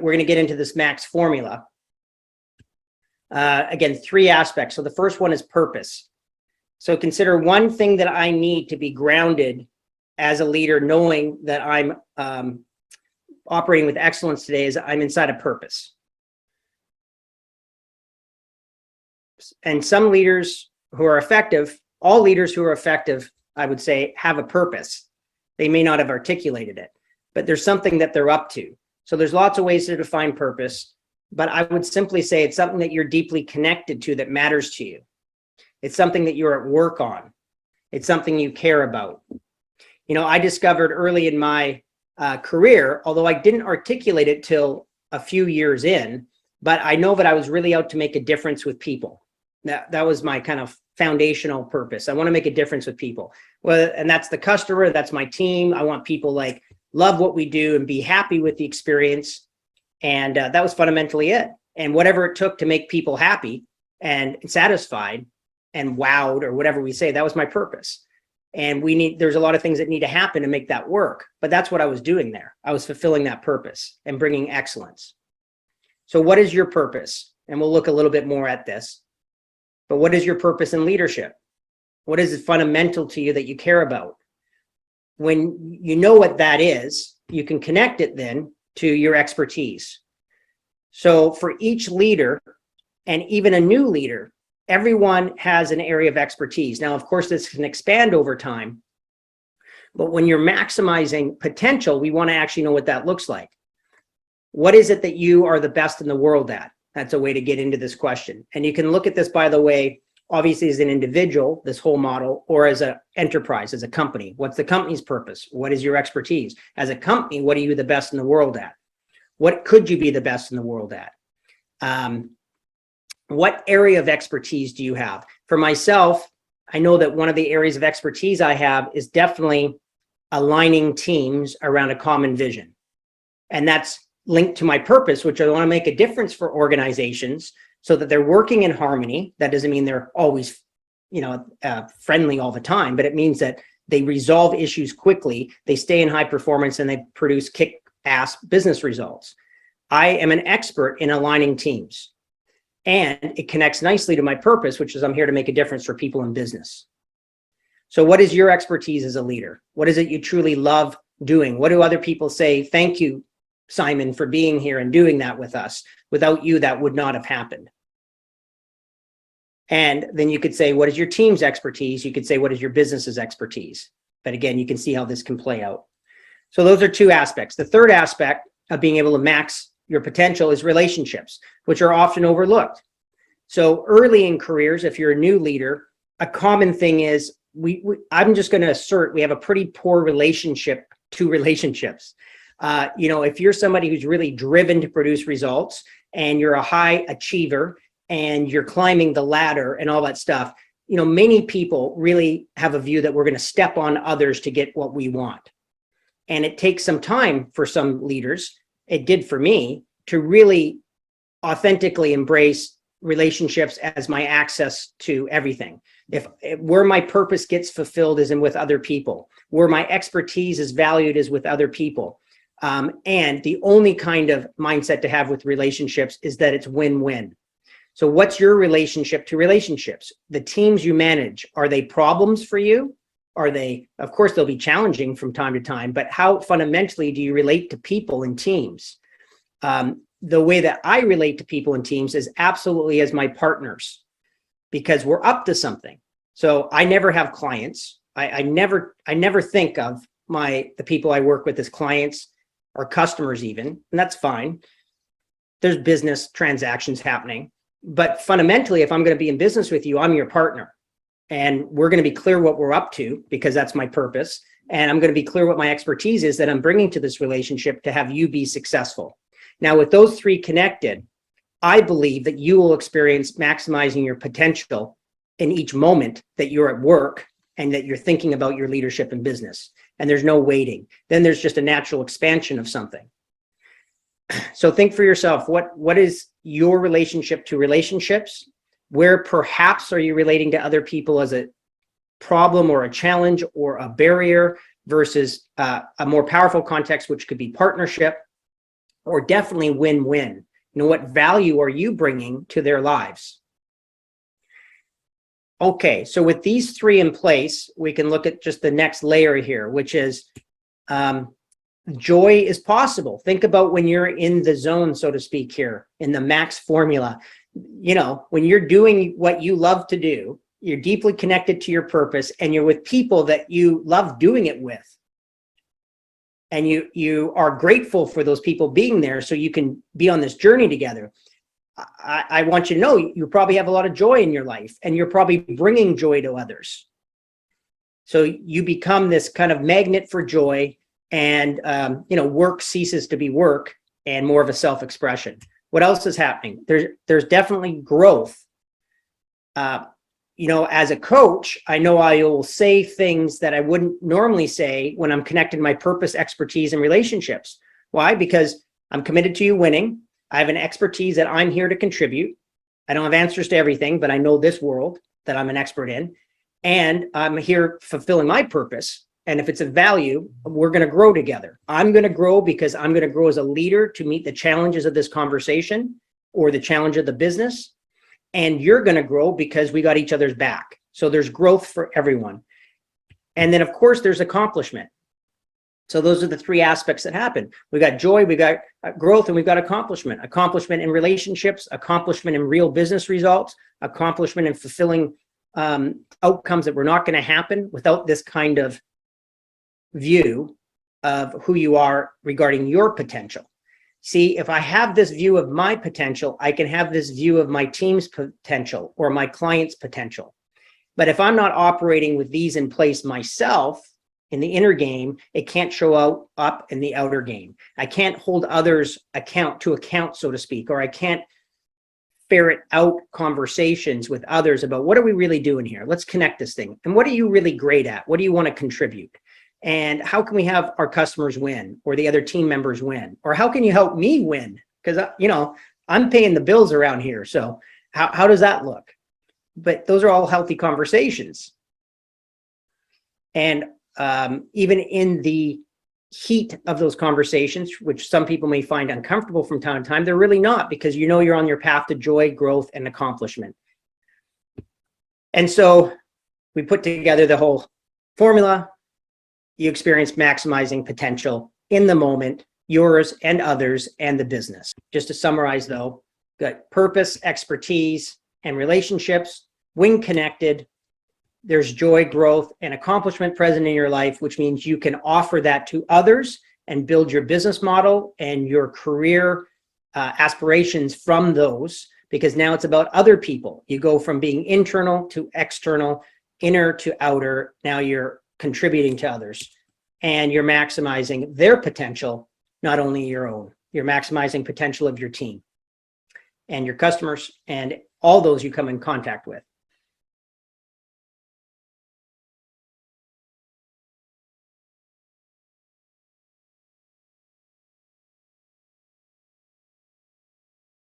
we're going to get into this max formula. Again, 3 aspects. So the first one is purpose. So consider one thing that I need to be grounded as a leader, knowing that I'm operating with excellence today, is I'm inside a purpose. And some leaders who are effective, all leaders who are effective, I would say, have a purpose. They may not have articulated it, but there's something that they're up to. So there's lots of ways to define purpose, but I would simply say it's something that you're deeply connected to that matters to you. It's something that you're at work on. It's something you care about. You know, I discovered early in my career, although I didn't articulate it till a few years in, but I know that I was really out to make a difference with people. That was my kind of foundational purpose. I want to make a difference with people. Well, and that's the customer, that's my team. I want people like love what we do and be happy with the experience. And that was fundamentally it. And whatever it took to make people happy and satisfied and wowed, or whatever we say, that was my purpose. And there's a lot of things that need to happen to make that work. But that's what I was doing there. I was fulfilling that purpose and bringing excellence. So what is your purpose? And we'll look a little bit more at this. But what is your purpose in leadership? What is it fundamental to you that you care about? When you know what that is, you can connect it then to your expertise. So for each leader, and even a new leader, everyone has an area of expertise. Now, of course, this can expand over time, but when you're maximizing potential, we want to actually know what that looks like. What is it that you are the best in the world at? That's a way to get into this question. And you can look at this, by the way, obviously as an individual, this whole model, or as an enterprise, as a company. What's the company's purpose? What is your expertise? As a company, what are you the best in the world at? What could you be the best in the world at? What area of expertise do you have? For myself, I know that one of the areas of expertise I have is definitely aligning teams around a common vision. And that's linked to my purpose, which I want to make a difference for organizations so that they're working in harmony. That doesn't mean they're always, friendly all the time, but it means that they resolve issues quickly, they stay in high performance, and they produce kick-ass business results. I am an expert in aligning teams, and it connects nicely to my purpose, which is I'm here to make a difference for people in business. So what is your expertise as a leader? What is it you truly love doing? What do other people say, thank you, Simon, for being here and doing that with us? Without you, that would not have happened. And then you could say, what is your team's expertise? You could say, what is your business's expertise? But again, you can see how this can play out. So those are 2 aspects. The third aspect of being able to max your potential is relationships, which are often overlooked. So early in careers, if you're a new leader, a common thing is I'm just going to assert we have a pretty poor relationship to relationships. If you're somebody who's really driven to produce results and you're a high achiever and you're climbing the ladder and all that stuff, many people really have a view that we're going to step on others to get what we want. And it takes some time for some leaders, it did for me, to really authentically embrace relationships as my access to everything. If where my purpose gets fulfilled is in with other people, where my expertise is valued is with other people. And the only kind of mindset to have with relationships is that it's win-win. So what's your relationship to relationships? The teams you manage, are they problems for you? Are they, of course, they'll be challenging from time to time, but how fundamentally do you relate to people and teams? The way that I relate to people and teams is absolutely as my partners, because we're up to something. So I never have clients. I never think of the people I work with as clients or customers even, and that's fine. There's business transactions happening, but fundamentally, if I'm going to be in business with you, I'm your partner, and we're going to be clear what we're up to, because that's my purpose. And I'm going to be clear what my expertise is that I'm bringing to this relationship to have you be successful. Now, with those 3 connected, I believe that you will experience maximizing your potential in each moment that you're at work and that you're thinking about your leadership in business. And there's no waiting. Then there's just a natural expansion of something. So think for yourself, what is your relationship to relationships? Where perhaps are you relating to other people as a problem or a challenge or a barrier versus a more powerful context, which could be partnership? or definitely win-win. What value are you bringing to their lives? Okay, so with these three in place, we can look at just the next layer here, which is joy is possible. Think about when you're in the zone, so to speak, here in the max formula. When you're doing what you love to do, you're deeply connected to your purpose, and you're with people that you love doing it with. And you are grateful for those people being there so you can be on this journey together. I want you to know you probably have a lot of joy in your life, and you're probably bringing joy to others. So you become this kind of magnet for joy, and work ceases to be work and more of a self-expression. What else is happening? There's definitely growth. As a coach, I know I will say things that I wouldn't normally say when I'm connected to my purpose, expertise, and relationships. Why? Because I'm committed to you winning. I have an expertise that I'm here to contribute. I don't have answers to everything, but I know this world that I'm an expert in. And I'm here fulfilling my purpose. And if it's of value, we're going to grow together. I'm going to grow because I'm going to grow as a leader to meet the challenges of this conversation or the challenge of the business. And you're going to grow because we got each other's back. So there's growth for everyone. And then, of course, there's accomplishment. So those are the three aspects that happen. We got joy, we got growth, and we've got accomplishment. Accomplishment in relationships, accomplishment in real business results, accomplishment in fulfilling outcomes that were not going to happen without this kind of view of who you are regarding your potential. See, if I have this view of my potential, I can have this view of my team's potential or my client's potential. But if I'm not operating with these in place myself in the inner game, it can't show up in the outer game. I can't hold others to account, so to speak, or I can't ferret out conversations with others about what are we really doing here? Let's connect this thing. And what are you really great at? What do you want to contribute? And how can we have our customers win or the other team members win? Or how can you help me win? Because, I'm paying the bills around here. So how does that look? But those are all healthy conversations. And even in the heat of those conversations, which some people may find uncomfortable from time to time, they're really not, because you're on your path to joy, growth, and accomplishment. And so we put together the whole formula. You experience maximizing potential in the moment, yours and others, and the business. Just to summarize though, got purpose, expertise, and relationships. When connected, there's joy, growth, and accomplishment present in your life, which means you can offer that to others and build your business model and your career aspirations from those, because now it's about other people. You go from being internal to external, inner to outer. Now you're contributing to others, and you're maximizing their potential, not only your own. You're maximizing potential of your team and your customers and all those you come in contact with.